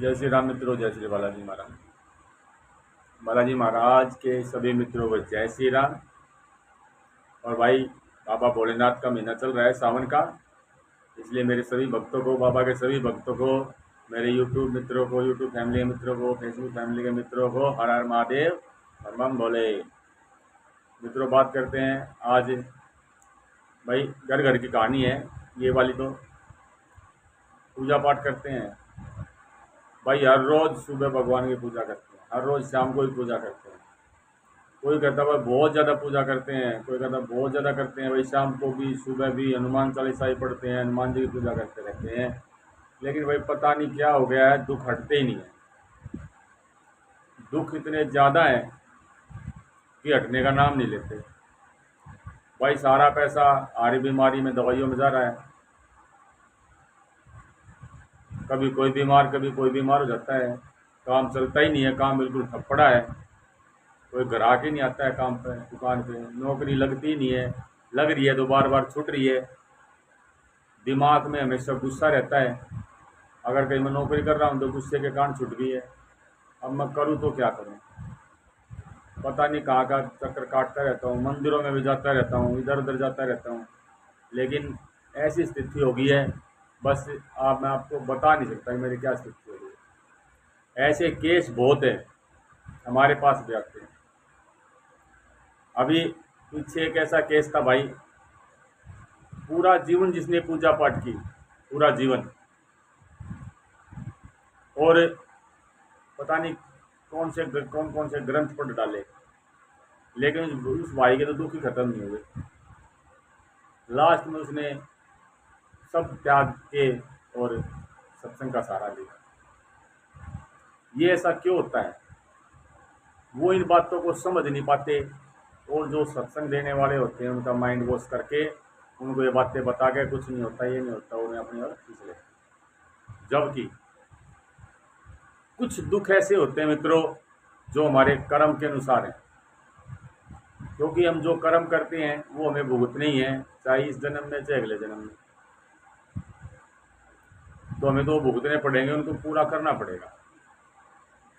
जय श्री राम मित्रों, जय श्री बालाजी महाराज। बालाजी महाराज के सभी मित्रों को जय श्री राम। और भाई, बाबा भोलेनाथ का महीना चल रहा है सावन का, इसलिए मेरे सभी भक्तों को, बाबा के सभी भक्तों को, मेरे यूट्यूब मित्रों को, यूट्यूब फैमिली के मित्रों को, फेसबुक फैमिली के मित्रों को हर हर महादेव, हर बम भोले। मित्रों, बात करते हैं आज। भाई, घर घर की कहानी है ये वाली। तो पूजा पाठ करते हैं भाई, हर रोज़ सुबह भगवान की पूजा करते हैं, हर रोज़ शाम को ही पूजा करते हैं। कोई कहता है बहुत ज़्यादा पूजा करते हैं, कोई कहता है बहुत ज़्यादा करते हैं। भाई, शाम को भी सुबह भी हनुमान चालीसा ही पढ़ते हैं, हनुमान जी की पूजा करते रहते हैं। लेकिन भाई, पता नहीं क्या हो गया है, दुख हटते ही नहीं है। दुख इतने ज़्यादा हैं कि हटने का नाम नहीं लेते। भाई, सारा पैसा हमारी बीमारी में, दवाइयों में जा रहा है। कभी कोई बीमार, कभी कोई बीमार हो जाता है। काम चलता ही नहीं है, काम बिल्कुल ठप पड़ा है। कोई ग्राहक ही नहीं आता है काम पे, दुकान पे। नौकरी लगती ही नहीं है, लग रही है तो बार बार छूट रही है। दिमाग में हमेशा गुस्सा रहता है। अगर कहीं मैं नौकरी कर रहा हूँ तो गुस्से के कारण छूट गई है। अब मैं करूँ तो क्या करूँ, पता नहीं कहाँ का चक्कर काटता रहता हूँ, मंदिरों में भी जाता रहता हूँ, इधर उधर जाता रहता हूँ। लेकिन ऐसी स्थिति हो गई है, बस मैं आपको बता नहीं सकता कि मेरी क्या स्थिति हो गई है। ऐसे केस बहुत है, हमारे पास भी आते हैं। अभी पीछे एक ऐसा केस था भाई, पूरा जीवन जिसने पूजा पाठ की, पूरा जीवन, और पता नहीं कौन कौन से ग्रंथ पढ़ डाले, लेकिन उस भाई के तो दुख ही खत्म नहीं हुए। लास्ट में उसने सब त्याग के और सत्संग का सहारा लिया। ये ऐसा क्यों होता है? वो इन बातों को समझ नहीं पाते, और जो सत्संग देने वाले होते हैं उनका माइंड वॉश करके उनको ये बातें बता के कुछ नहीं होता, ये नहीं होता, उन्हें अपनी ओर खींच लेते। जबकि कुछ दुख ऐसे होते हैं मित्रों जो हमारे कर्म के अनुसार हैं, क्योंकि हम जो कर्म करते हैं वो हमें भुगतने ही है, चाहे इस जन्म में चाहे अगले जन्म में। तो हमें तो भुगतने पड़ेंगे, उनको पूरा करना पड़ेगा।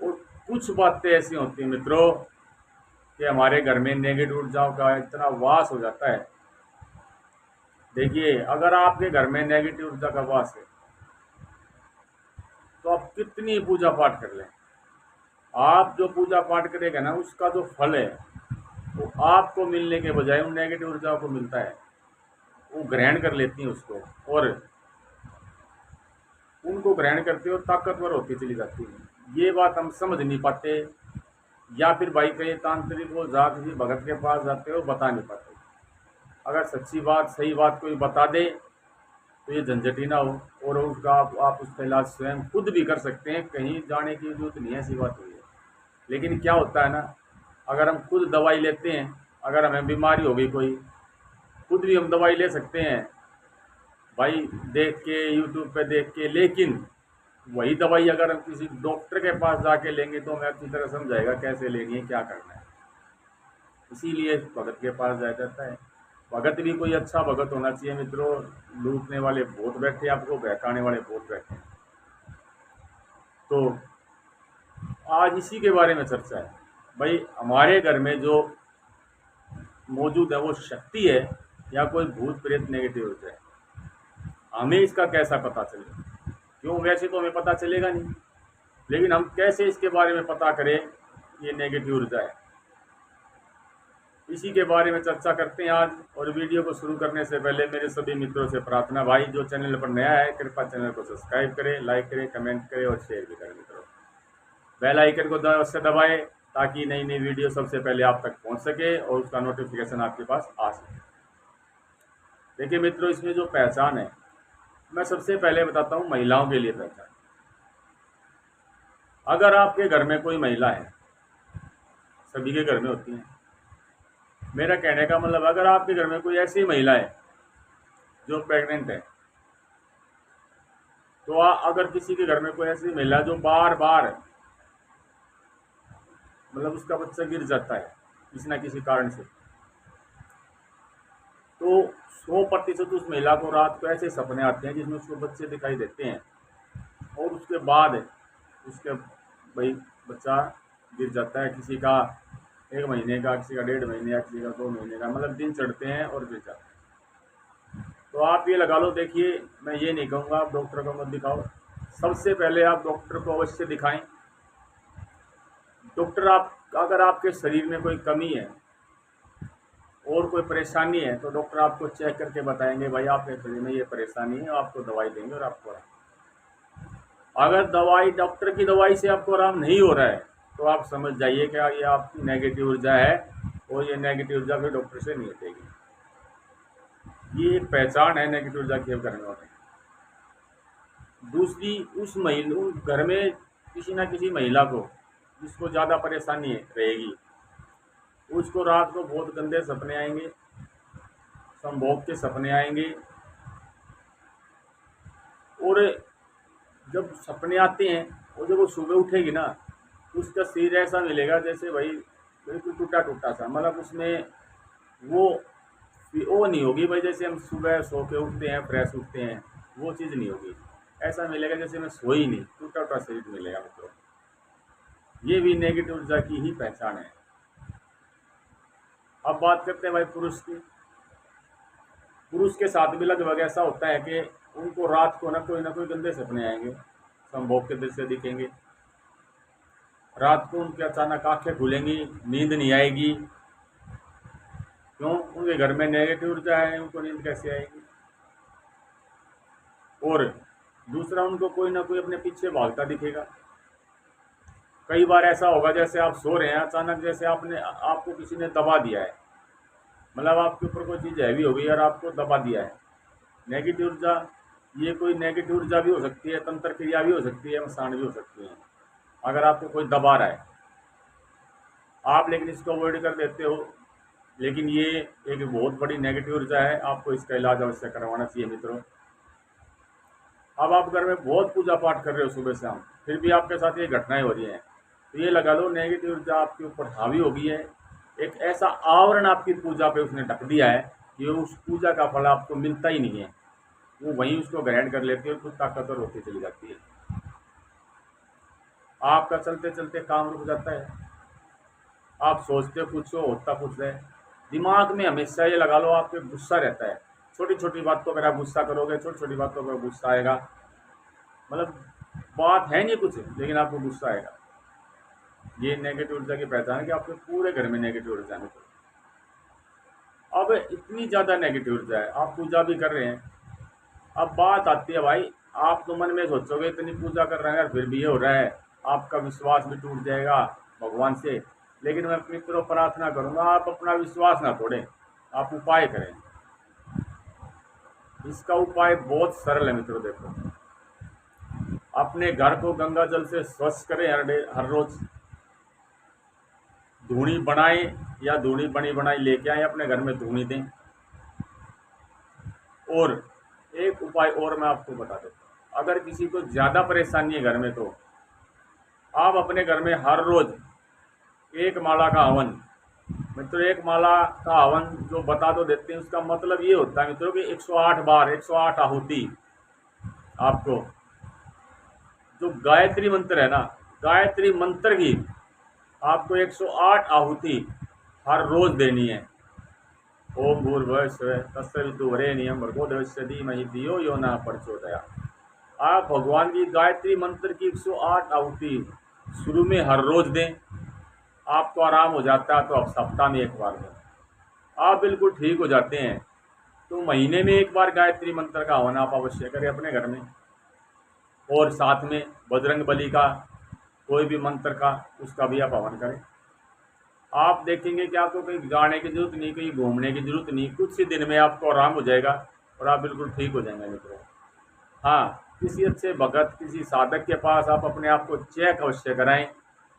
और कुछ बातें ऐसी होती हैं मित्रों कि हमारे घर में नेगेटिव ऊर्जाओं का इतना वास हो जाता है। देखिए, अगर आपके घर में नेगेटिव ऊर्जा का वास है तो आप कितनी पूजा पाठ कर लें, आप जो पूजा पाठ करेगा ना, उसका जो फल है वो आपको मिलने के बजाय उन नेगेटिव ऊर्जाओं को मिलता है। वो ग्रहण कर लेती हैं उसको, और उनको ग्रहण करते और ताकतवर होती चली जाती है। ये बात हम समझ नहीं पाते, या फिर भाई कई तांत्रिक वो जात किसी भगत के पास जाते हो, बता नहीं पाते। अगर सच्ची बात, सही बात कोई बता दे तो ये झंझट ही ना हो, और उसका आप उसका इलाज स्वयं खुद भी कर सकते हैं, कहीं जाने की जरूरत नहीं है। ऐसी बात हुई है। लेकिन क्या होता है ना, अगर हम खुद दवाई लेते हैं, अगर हमें बीमारी हो गई कोई, खुद भी हम दवाई ले सकते हैं भाई, देख के, यूट्यूब पे देख के। लेकिन वही दवाई अगर हम किसी डॉक्टर के पास जाके लेंगे तो हमें अच्छी तरह समझाएगा कैसे लेनी है, क्या करना है। इसीलिए भगत के पास जाया जाता है। भगत भी कोई अच्छा भगत होना चाहिए मित्रों। लूटने वाले बहुत बैठे, आपको बहकाने वाले बहुत बैठे हैं। तो आज इसी के बारे में चर्चा है। भाई, हमारे घर में जो मौजूद है वो शक्ति है या कोई भूत प्रेत नेगेटिव ऊर्जा है, हमें इसका कैसा पता चलेगा? क्यों, वैसे तो हमें पता चलेगा नहीं, लेकिन हम कैसे इसके बारे में पता करें ये नेगेटिव ऊर्जा है? इसी के बारे में चर्चा करते हैं आज। और वीडियो को शुरू करने से पहले मेरे सभी मित्रों से प्रार्थना, भाई जो चैनल पर नया है कृपया चैनल को सब्सक्राइब करें, लाइक करें, कमेंट करें और शेयर भी करें मित्रों। बेल आइकन को अवश्य दबाएं ताकि नई नई वीडियो सबसे पहले आप तक पहुंच सके और उसका नोटिफिकेशन आपके पास आ सके। देखिए मित्रों, इसमें जो पहचान है, मैं सबसे पहले बताता हूँ महिलाओं के लिए पहचान। अगर आपके घर में कोई महिला है, सभी के घर में होती है, मेरा कहने का मतलब अगर आपके घर में कोई ऐसी महिला है जो प्रेग्नेंट है, तो अगर किसी के घर में कोई ऐसी महिला जो बार बार मतलब उसका बच्चा गिर जाता है किसी ना किसी कारण से, तो 100% उस महिला को रात को ऐसे सपने आते हैं जिसमें उसको बच्चे दिखाई देते हैं, और उसके बाद उसके भाई बच्चा गिर जाता है, किसी का 1 महीने का, किसी का 1.5 महीने का, किसी का 2 महीने का, मतलब दिन चढ़ते हैं और गिर जाते हैं। तो आप ये लगा लो, देखिए मैं ये नहीं कहूँगा आप डॉक्टर को मत दिखाओ, सबसे पहले आप डॉक्टर को अवश्य दिखाएं। डॉक्टर आप अगर आपके शरीर में कोई कमी है और कोई परेशानी है तो डॉक्टर आपको चेक करके बताएंगे भाई आपके शरीर में ये परेशानी है, आपको दवाई देंगे और आपको आराम। अगर दवाई डॉक्टर की दवाई से आपको आराम नहीं हो रहा है तो आप समझ जाइए कि ये आपकी नेगेटिव ऊर्जा है और ये नेगेटिव ऊर्जा फिर डॉक्टर से नहीं हटेगी। ये एक पहचान है नेगेटिव ऊर्जा की करने वाले। दूसरी, उस महिला उस घर में किसी ना किसी महिला को जिसको ज़्यादा परेशानी रहेगी, उसको रात को बहुत गंदे सपने आएंगे, संभोग के सपने आएंगे। और जब सपने आते हैं और जब वो सुबह उठेगी ना, उसका शरीर ऐसा मिलेगा जैसे भाई बिल्कुल टूटा टूटा सा, मतलब उसमें वो नहीं होगी भाई जैसे हम सुबह सो के उठते हैं फ्रेश उठते हैं, वो चीज़ नहीं होगी। ऐसा मिलेगा जैसे मैं सोई नहीं, टूटा टूटा शरीर मिलेगा मित्रों। ये भी नेगेटिव ऊर्जा की ही पहचान है। अब बात करते हैं भाई पुरुष की। पुरुष के साथ भी लगभग ऐसा होता है कि उनको रात को ना कोई गंदे सपने आएंगे, संभोग के दृश्य दिखेंगे। रात को उनके अचानक आंखें खुलेंगी, नींद नहीं आएगी। क्यों? उनके घर में नेगेटिव ऊर्जा है, उनको नींद कैसे आएगी? और दूसरा, उनको कोई ना कोई अपने पीछे भागता दिखेगा। कई बार ऐसा होगा जैसे आप सो रहे हैं, अचानक जैसे आपको किसी ने दबा दिया है, मतलब आपके ऊपर कोई चीज़ हैवी हो गई और आपको दबा दिया है। नेगेटिव ऊर्जा, ये कोई नेगेटिव ऊर्जा भी हो सकती है, तंत्र क्रिया भी हो सकती है, मसान भी हो सकती है। अगर आपको कोई दबा रहा है आप लेकिन इसको अवॉइड कर देते हो, लेकिन ये एक बहुत बड़ी नेगेटिव ऊर्जा है, आपको इसका इलाज अवश्य करवाना चाहिए मित्रों। अब आप घर में बहुत पूजा पाठ कर रहे हो सुबह शाम, फिर भी आपके साथ ये घटनाएं हो रही हैं, तो ये लगा लो नेगेटिव ऊर्जा आपके ऊपर हावी हो गई है। एक ऐसा आवरण आपकी पूजा पे उसने ढक दिया है कि उस पूजा का फल आपको मिलता ही नहीं है, वो वहीं उसको ग्रहण कर लेती है और खुद ताकतवर होती चली जाती है। आपका चलते चलते काम रुक जाता है, आप सोचते कुछ हो होता कुछ है। दिमाग में हमेशा ये लगा लो आपके गुस्सा रहता है, छोटी छोटी बातों पर आप गुस्सा करोगे, छोटी छोटी बातों पर गुस्सा आएगा, मतलब बात है नहीं कुछ लेकिन आपको गुस्सा आएगा। ये नेगेटिव ऊर्जा की पहचान है कि आपके पूरे घर में नेगेटिव ऊर्जा है। अब इतनी ज़्यादा नेगेटिव ऊर्जा है, आप पूजा भी कर रहे हैं। अब बात आती है भाई, आप तो मन में सोचोगे इतनी पूजा कर रहे हैं फिर भी ये हो रहा है, आपका विश्वास भी टूट जाएगा भगवान से। लेकिन मैं मित्रों प्रार्थना करूंगा आप अपना विश्वास ना तोड़ें, आप उपाय करें। इसका उपाय बहुत सरल है मित्रों। देखो, अपने घर को गंगा जल से स्वच्छ करें, हर रोज धूनी बनाएं या धूनी बनी बनाई लेके आए, अपने घर में धूनी दें। और एक उपाय और मैं आपको बता देता हूँ, अगर किसी को ज़्यादा परेशानी है घर में तो आप अपने घर में हर रोज 1 माला का हवन, मित्रों 1 माला का हवन जो बता तो देते हैं, उसका मतलब ये होता है मित्रों कि 108 बार 108 आहुति, आपको जो गायत्री मंत्र है ना, गायत्री मंत्र की आपको 108 आहुति हर रोज देनी है। ओम भूर्भुवः स्वः तत्सवितुर्वरेण्यं भर्गो देवस्य धीमहि धियो यो न प्रचोदयात्। आप भगवान की गायत्री मंत्र की 108 आहुति शुरू में हर रोज दें, आपको आराम हो जाता है तो आप सप्ताह में 1 बार दें, आप बिल्कुल ठीक हो जाते हैं। तो महीने में 1 बार गायत्री मंत्र का हवन आप अवश्य करें अपने घर में, और साथ में बजरंग बली का कोई भी मंत्र का उसका भी आप हवन करें। आप देखेंगे कि आपको कहीं जाने की जरूरत नहीं, कहीं घूमने की जरूरत नहीं, कुछ ही दिन में आपको आराम हो जाएगा और आप बिल्कुल ठीक हो जाएंगे मित्रों। हाँ, किसी अच्छे भगत, किसी साधक के पास आप अपने आप को चेक अवश्य कराएं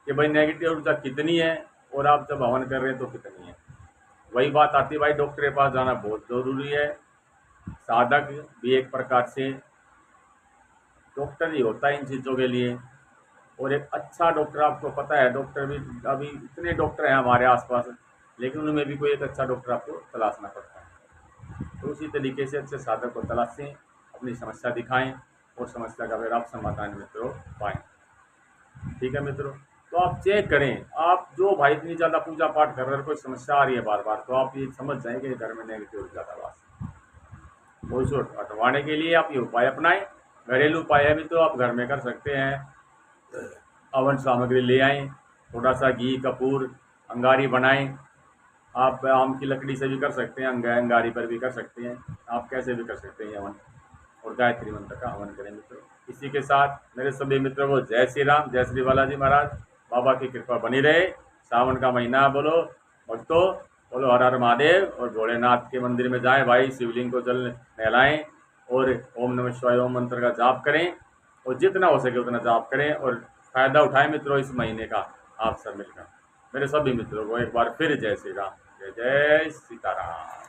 कि भाई नेगेटिव ऊर्जा कितनी है और आप जब हवन कर रहे हैं तो कितनी है। वही बात आती है भाई, डॉक्टर के पास जाना बहुत ज़रूरी है। साधक भी एक प्रकार से डॉक्टर ही होता है इन चीज़ों के लिए, और एक अच्छा डॉक्टर, आपको पता है डॉक्टर भी अभी इतने डॉक्टर हैं हमारे आसपास, लेकिन उनमें भी कोई एक अच्छा डॉक्टर आपको तलाशना पड़ता है। तो उसी तरीके से अच्छे साधक को तलाशें, अपनी समस्या दिखाएं और समस्या का फिर आप समाधान मित्रों पाएँ। ठीक है मित्रों, तो आप चेक करें, आप जो भाई इतनी ज़्यादा पूजा पाठ कर रहे हैं, कोई समस्या आ रही है बार बार, तो आप ये समझ जाएं कि घर में नेगेटिव ज़्यादा वास है। तो इसको हटवाने के लिए आप ये उपाय अपनाएं। घरेलू उपाय है भी तो आप घर में कर सकते हैं। हवन सामग्री ले आएं, थोड़ा सा घी कपूर अंगारी बनाएं। आप आम की लकड़ी से भी कर सकते हैं, अंगारी पर भी कर सकते हैं, आप कैसे भी कर सकते हैं हवन। और गायत्री मंत्र का हवन करें मित्रों। इसी के साथ मेरे सभी मित्रों को जय श्री राम, जय श्री बालाजी महाराज। बाबा की कृपा बनी रहे। सावन का महीना बोलो भक्तों, बोलो हर हर महादेव, और भोलेनाथ के मंदिर में जाएं भाई, शिवलिंग को जल नहलाएं और ओम नमः शिवाय ओम मंत्र का जाप करें, और जितना हो सके उतना जाप करें और फायदा उठाएं मित्रों इस महीने का। आप सब मिलकर मेरे सभी मित्रों को एक बार फिर जय श्री राम, जय जय सीताराम।